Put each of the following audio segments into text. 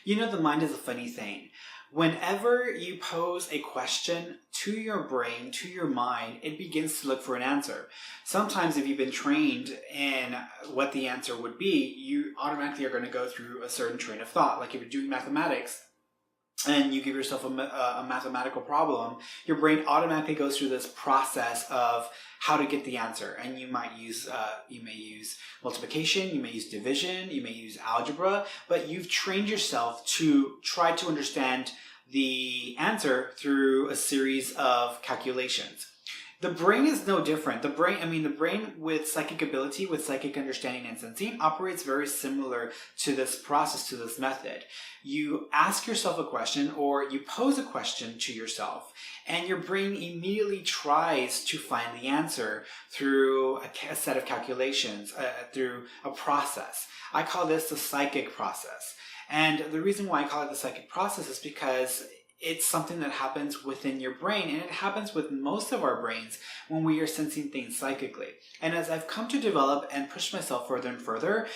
You know, the mind is a funny thing. Whenever you pose a question to your brain, to your mind, it begins to look for an answer. Sometimes if you've been trained in what the answer would be, you automatically are going to go through a certain train of thought. Like if you're doing mathematics, and you give yourself a mathematical problem, your brain automatically goes through this process of how to get the answer. And you may use multiplication, you may use division, you may use algebra, but you've trained yourself to try to understand the answer through a series of calculations. The brain is no different. The brain with psychic ability, with psychic understanding and sensing operates very similar to this process, to this method. You ask yourself a question or you pose a question to yourself and your brain immediately tries to find the answer through a set of calculations, through a process. I call this the psychic process. And the reason why I call it the psychic process is because it's something that happens within your brain, and it happens with most of our brains when we are sensing things psychically. And as I've come to develop and push myself further and further,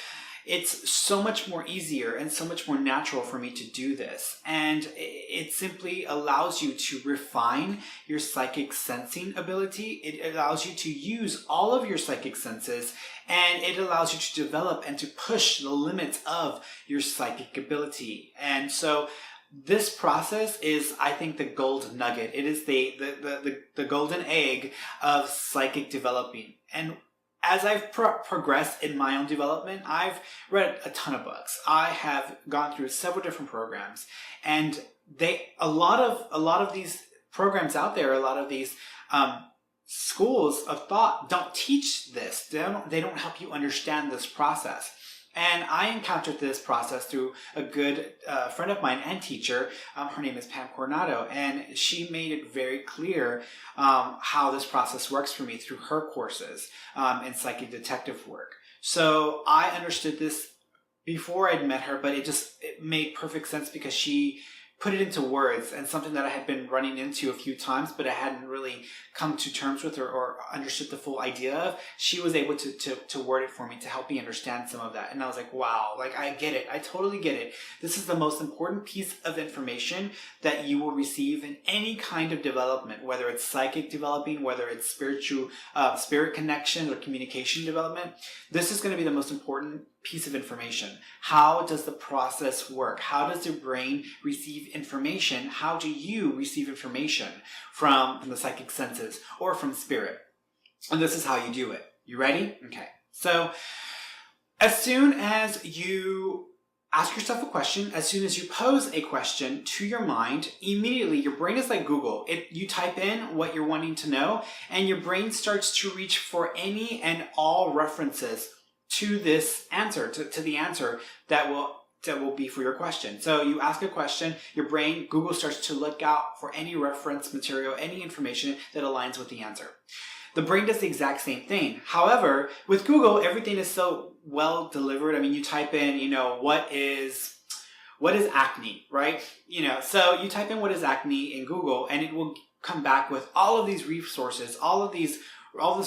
it's so much more easier and so much more natural for me to do this. And it simply allows you to refine your psychic sensing ability. It allows you to use all of your psychic senses, and it allows you to develop and to push the limits of your psychic ability. And so this process is, I think, the gold nugget. It is the golden egg of psychic developing. And as I've progressed in my own development, I've read a ton of books. I have gone through several different programs, and a lot of these programs out there, a lot of these schools of thought don't teach this. They don't help you understand this process. And I encountered this process through a good friend of mine and teacher. Her name is Pam Coronado, and she made it very clear how this process works for me through her courses in psychic detective work. So I understood this before I'd met her, but it made perfect sense because she put it into words, and something that I had been running into a few times, but I hadn't really come to terms with or understood the full idea of. She was able to word it for me to help me understand some of that. And I was like, wow, like I get it. I totally get it. This is the most important piece of information that you will receive in any kind of development, whether it's psychic developing, whether it's spirit connection or communication development. This is going to be the most important piece of information. How does the process work? How does your brain receive information? How do you receive information from the psychic senses or from spirit? And this is how you do it. You ready? Okay. So as soon as you ask yourself a question, as soon as you pose a question to your mind, immediately your brain is like Google. You type in what you're wanting to know, and your brain starts to reach for any and all references to this answer, to the answer that will be for your question. So you ask a question, your brain, Google, starts to look out for any reference material, any information that aligns with the answer. The brain does the exact same thing. However, with Google, everything is so well delivered. I mean, you type in, what is acne, right? So you type in what is acne in Google, and it will come back with all of these resources, all this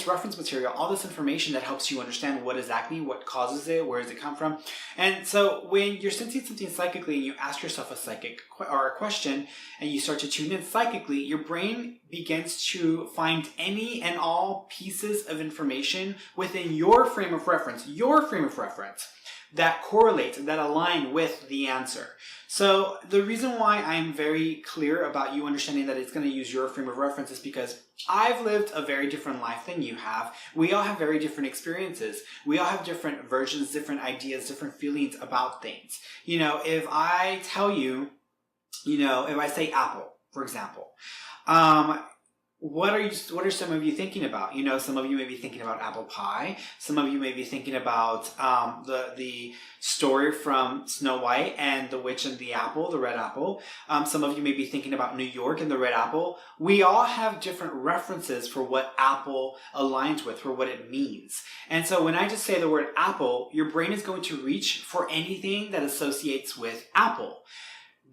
reference material, all this information that helps you understand what is acne, what causes it, where does it come from. And so when you're sensing something psychically and you ask yourself a question and you start to tune in psychically, your brain begins to find any and all pieces of information within your frame of reference, that correlate, that align with the answer. So the reason why I'm very clear about you understanding that it's going to use your frame of reference is because I've lived a very different life than you have. We all have very different experiences. We all have different versions, different ideas, different feelings about things. If I tell you, if I say apple, for example, what are some of you thinking about? Some of you may be thinking about apple pie. Some of you may be thinking about the story from Snow White and the Witch and the Apple, the red apple. Some of you may be thinking about New York and the red apple. We all have different references for what apple aligns with, for what it means. And so when I just say the word apple, your brain is going to reach for anything that associates with apple.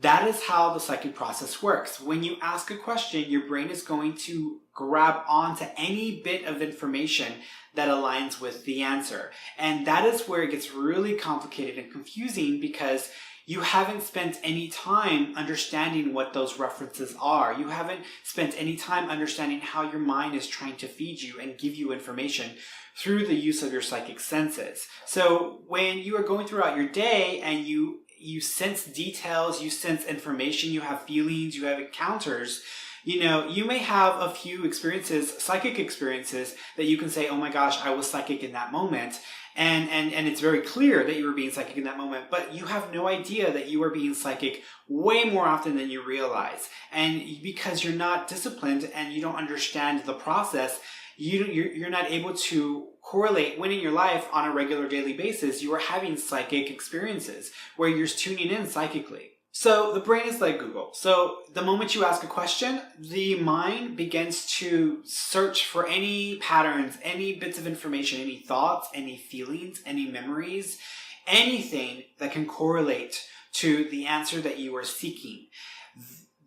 That is how the psychic process works. When you ask a question, your brain is going to grab onto any bit of information that aligns with the answer. And that is where it gets really complicated and confusing, because you haven't spent any time understanding what those references are. You haven't spent any time understanding how your mind is trying to feed you and give you information through the use of your psychic senses. So when you are going throughout your day and you sense details, you sense information, you have feelings, you have encounters, you may have a few experiences, psychic experiences, that you can say, oh my gosh, I was psychic in that moment. And it's very clear that you were being psychic in that moment, but you have no idea that you are being psychic way more often than you realize. And because you're not disciplined and you don't understand the process, you're not able to correlate when in your life on a regular daily basis you are having psychic experiences where you're tuning in psychically. So the brain is like Google. So the moment you ask a question, the mind begins to search for any patterns, any bits of information, any thoughts, any feelings, any memories, anything that can correlate to the answer that you are seeking.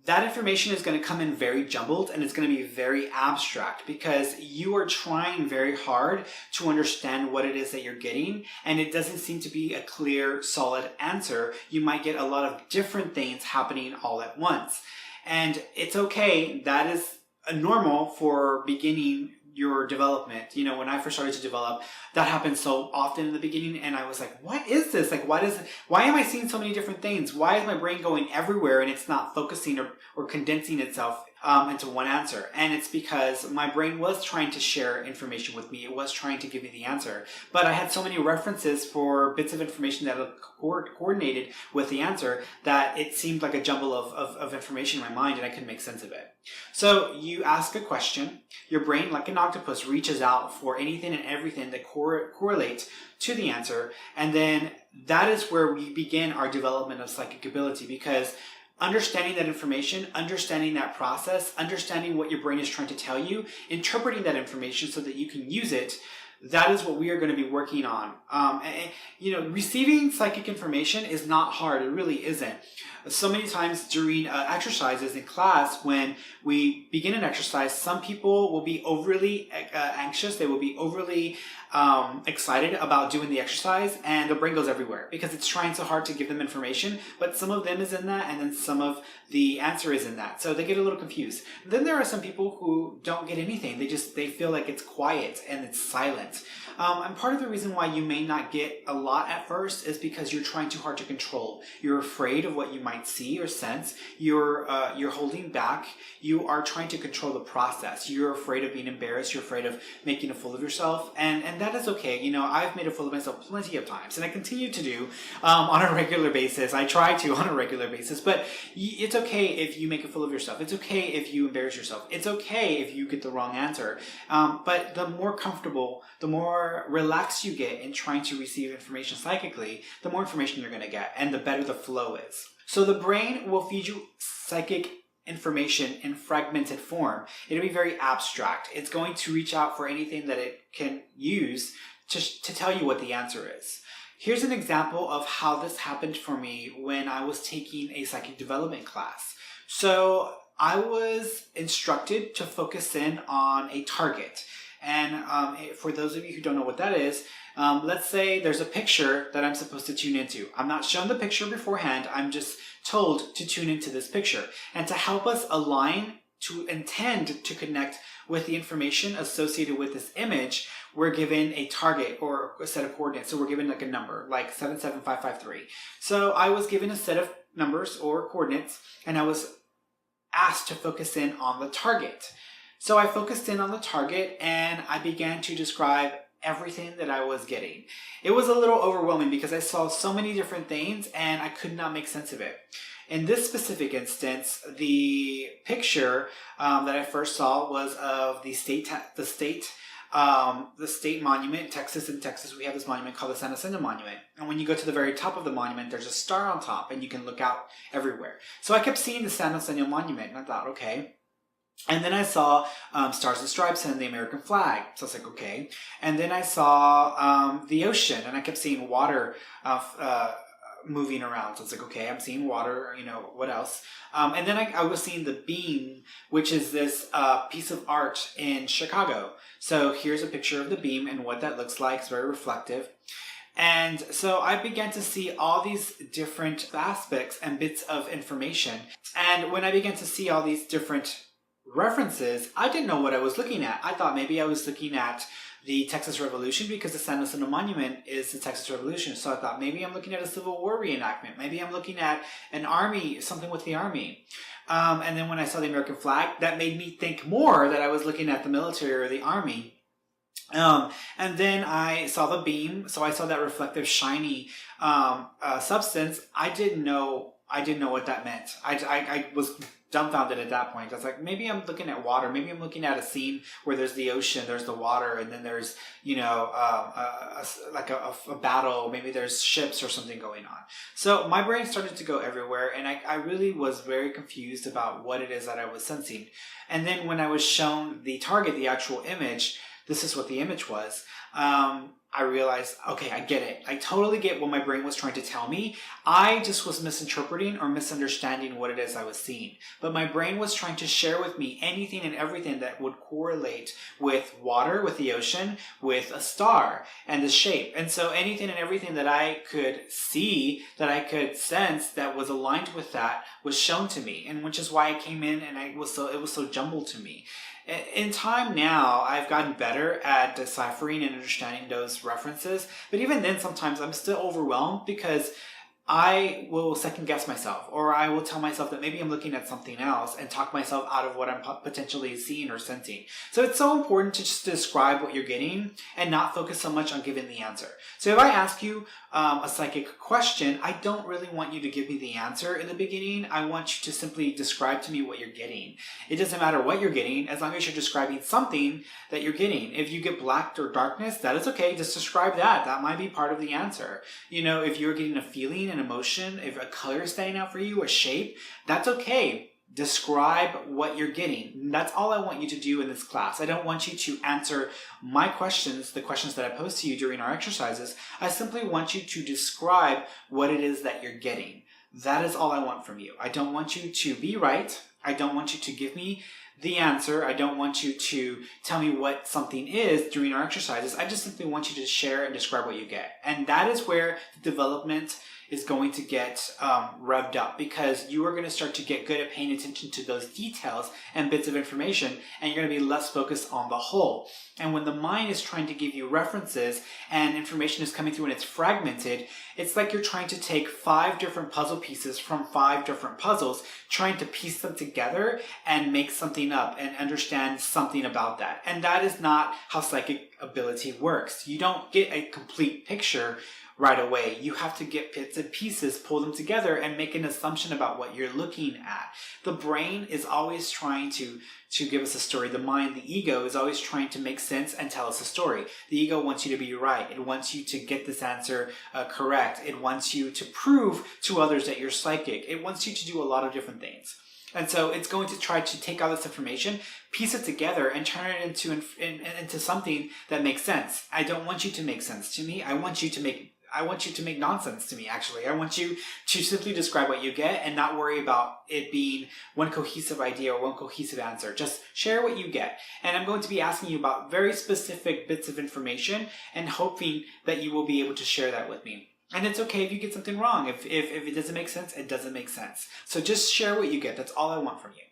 That information is going to come in very jumbled and it's going to be very abstract because you are trying very hard to understand what it is that you're getting, and it doesn't seem to be a clear, solid answer. You might get a lot of different things happening all at once. And it's okay. That is normal for beginning your development. When I first started to develop, that happened so often in the beginning, and I was like, what is this? Like, why am I seeing so many different things? Why is my brain going everywhere and it's not focusing or condensing itself into one answer? And it's because my brain was trying to share information with me. It was trying to give me the answer, but I had so many references for bits of information that coordinated with the answer that it seemed like a jumble of information in my mind, and I couldn't make sense of it. So you ask a question, your brain, like an octopus, reaches out for anything and everything that correlates to the answer, and then that is where we begin our development of psychic ability, because understanding that information, understanding that process, understanding what your brain is trying to tell you, interpreting that information so that you can use it, that is what we are going to be working on. Receiving psychic information is not hard. It really isn't. So many times during exercises in class, when we begin an exercise, some people will be overly anxious. They will be overly excited about doing the exercise, and their brain goes everywhere because it's trying so hard to give them information, but some of them is in that, and then some of the answer is in that. So they get a little confused. Then there are some people who don't get anything. They feel like it's quiet and it's silent. And part of the reason why you may not get a lot at first is because you're trying too hard to control. You're afraid of what you might see or sense. You're holding back. You are trying to control the process. You're afraid of being embarrassed. You're afraid of making a fool of yourself. And that is okay. I've made a fool of myself plenty of times, and I continue to do on a regular basis. I try to on a regular basis, but it's okay if you make a fool of yourself. It's okay if you embarrass yourself. It's okay if you get the wrong answer. But the more comfortable, the more relaxed you get in trying to receive information psychically, the more information you're going to get, and the better the flow is. So the brain will feed you psychic information in fragmented form. It'll be very abstract. It's going to reach out for anything that it can use to tell you what the answer is. Here's an example of how this happened for me when I was taking a psychic development class. So I was instructed to focus in on a target. And for those of you who don't know what that is, let's say there's a picture that I'm supposed to tune into. I'm not shown the picture beforehand. I'm just told to tune into this picture. And to help us align, to intend to connect with the information associated with this image, we're given a target or a set of coordinates. So we're given like a number, like 77553. So I was given a set of numbers or coordinates, and I was asked to focus in on the target. So I focused in on the target and I began to describe everything that I was getting. It was a little overwhelming because I saw so many different things and I could not make sense of it. In this specific instance, the picture that I first saw was of the state monument in Texas. In Texas, we have this monument called the San Jacinto Monument. And when you go to the very top of the monument, there's a star on top and you can look out everywhere. So I kept seeing the San Jacinto Monument and I thought, okay. And then I saw Stars and Stripes and the American flag. So I was like, okay. And then I saw the ocean, and I kept seeing water moving around. So it's like, okay, I'm seeing water, what else? And then I was seeing the beam, which is this piece of art in Chicago. So here's a picture of the beam and what that looks like. It's very reflective. And so I began to see all these different aspects and bits of information. And when I began to see all these different references, I didn't know what I was looking at. I thought maybe I was looking at the Texas Revolution because the San Jacinto Monument is the Texas Revolution. So I thought maybe I'm looking at a Civil War reenactment. Maybe I'm looking at an army, something with the army. And then when I saw the American flag, that made me think more that I was looking at the military or the army. And then I saw the beam, so I saw that reflective, shiny substance. I didn't know what that meant. I was dumbfounded at that point. I was like, maybe I'm looking at water. Maybe I'm looking at a scene where there's the ocean, there's the water, and then there's, like a battle. Maybe there's ships or something going on. So my brain started to go everywhere, and I really was very confused about what it is that I was sensing. And then when I was shown the target, the actual image, this is what the image was. I realized, okay, I get it. I totally get what my brain was trying to tell me. I just was misinterpreting or misunderstanding what it is I was seeing. But my brain was trying to share with me anything and everything that would correlate with water, with the ocean, with a star, and the shape. And so anything and everything that I could see, that I could sense that was aligned with that was shown to me. And which is why I came in and it was so jumbled to me. In time now, I've gotten better at deciphering and understanding those references. But even then, sometimes I'm still overwhelmed because I will second guess myself, or I will tell myself that maybe I'm looking at something else and talk myself out of what I'm potentially seeing or sensing. So it's so important to just describe what you're getting and not focus so much on giving the answer. So if I ask you a psychic question, I don't really want you to give me the answer in the beginning. I want you to simply describe to me what you're getting. It doesn't matter what you're getting as long as you're describing something that you're getting. If you get black or darkness, that is okay. Just describe that. That might be part of the answer. If you're getting a feeling, an emotion, if a color is standing out for you, a shape, that's okay. Describe what you're getting. That's all I want you to do in this class. I don't want you to answer my questions, the questions that I pose to you during our exercises. I simply want you to describe what it is that you're getting. That is all I want from you. I don't want you to be right. I don't want you to give me the answer. I don't want you to tell me what something is during our exercises. I just simply want you to share and describe what you get. And that is where the development is going to get revved up, because you are going to start to get good at paying attention to those details and bits of information, and you're going to be less focused on the whole. And when the mind is trying to give you references and information is coming through and it's fragmented, it's like you're trying to take 5 different puzzle pieces from 5 different puzzles, trying to piece them together and make something up and understand something about that. And that is not how psychic ability works. You don't get a complete picture right away. You have to get bits and pieces, pull them together, and make an assumption about what you're looking at. The brain is always trying to give us a story. The mind, the ego, is always trying to make sense and tell us a story. The ego wants you to be right. It wants you to get this answer correct. It wants you to prove to others that you're psychic. It wants you to do a lot of different things. And so it's going to try to take all this information, piece it together, and turn it into something that makes sense. I don't want you to make sense to me. I want you to make nonsense to me, actually. I want you to simply describe what you get and not worry about it being one cohesive idea or one cohesive answer. Just share what you get. And I'm going to be asking you about very specific bits of information and hoping that you will be able to share that with me. And it's okay if you get something wrong. If it doesn't make sense, it doesn't make sense. So just share what you get. That's all I want from you.